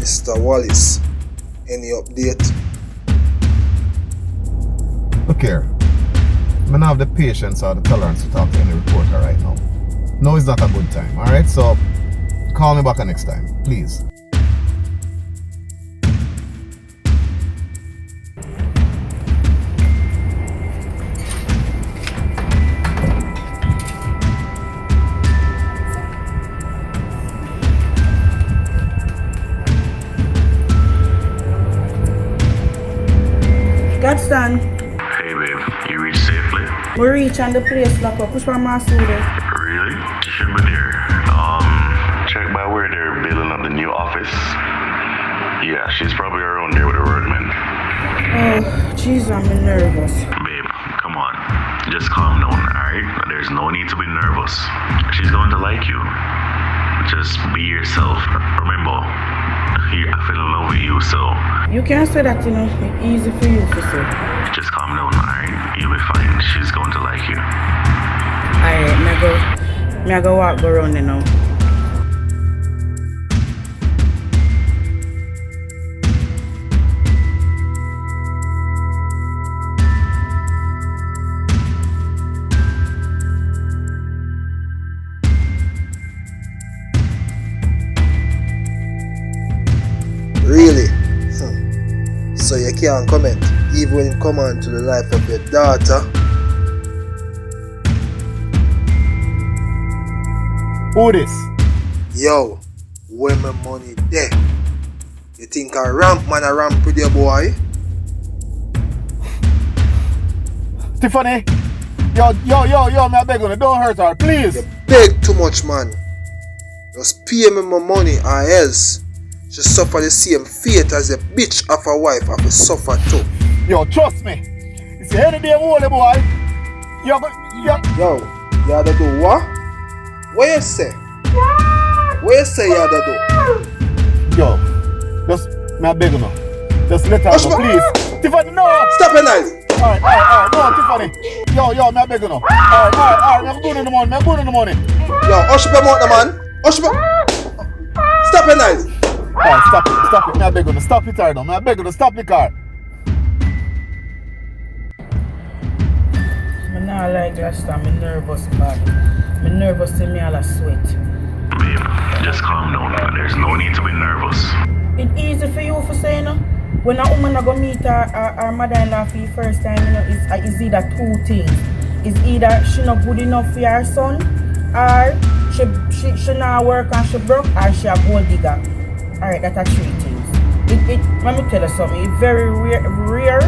Mr. Wallace, any update? Look here. I don't have the patience or the tolerance to talk to any reporter right now. No, it's not a good time, alright? So, call me back next time, please. Godson. Hey babe, you reached safely? We reach and the place lock up. Push my mask through there. Really? She should be there. Check by where they're building up the new office. Yeah, she's probably around there with the workmen. Oh, jeez, I'm nervous. Babe, come on. Just calm down, alright? There's no need to be nervous. She's going to like you. Just be yourself. Remember, I fell in love with you, so... You can't say that, you know. It's easy for you to say. Just calm down, alright? You'll be fine. She's going to like you. Alright, I go walk around there now. Really? So you can't comment, even when it come on to the life of your daughter? Who this? Yo, where my money there? You think a ramp man a ramp with your boy? Tiffany! Yo, me I beg you, don't hurt her, please! You beg too much, man. Just pay me my money or else she suffer the same fate as a bitch of a wife have to suffer too. Yo, trust me. It's any day holy boy. Yo, you had to do what? What you say? What you say you had to do? Yo, just, me I beg you now. Just let her go, please. Tiffany, no! Stop it, nice! Alright, no, Tiffany. Yo, me I beg you now. Alright, I'm going in the morning, Yo, hush up your mouth, man. Hush up. Stop it, nice! Alright, stop it. Me I beg you now. Stop it, now. Me I beg you now. Stop the car. I'm not like last time. I'm nervous, bad. I'm nervous to me all a sweat. Babe, just calm down. There's no need to be nervous. It's easy for you for saying, you know? When a woman go meet her mother-in-law for the first time, you know, it's either two things. It's either she not good enough for her son, or she not work and she broke, or she a gold digger. Alright, that's three things. Let me tell you something. It's very rare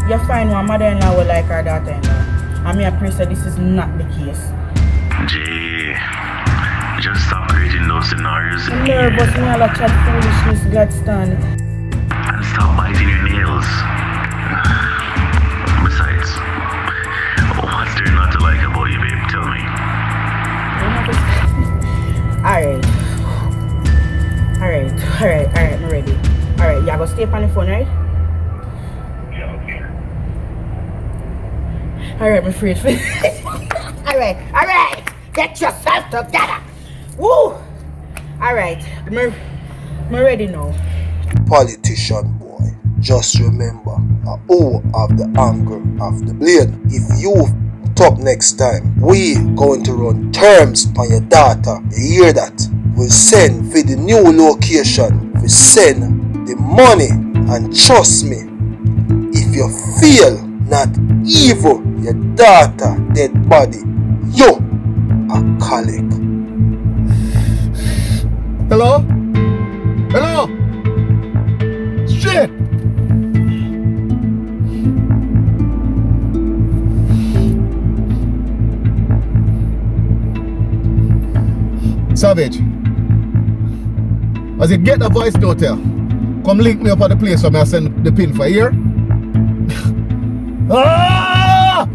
you find one mother-in-law will like her daughter-in-law. I mean, I pray that this is not the case. Jay, just stop creating those scenarios. I'm nervous, me all a chat foolishness, Gladstone. And stop biting your nails. Besides, what's there not to like about you, babe? Tell me. Alright, I'm ready. Alright, you go stay on the phone, right? Yeah, okay. Alright, my friend. Alright. Get yourself together. Woo! Alright, I'm ready now. Politician boy, just remember, who have the anger of the blade. If you top next time, we going to run terms on your data. You hear that? We'll send for the new location. We send the money, and trust me, if you feel not evil, your daughter dead body, you a colic. Hello? Shit! Savage, as you get the voice note here, come link me up at the place where I send the pin for here. Ah!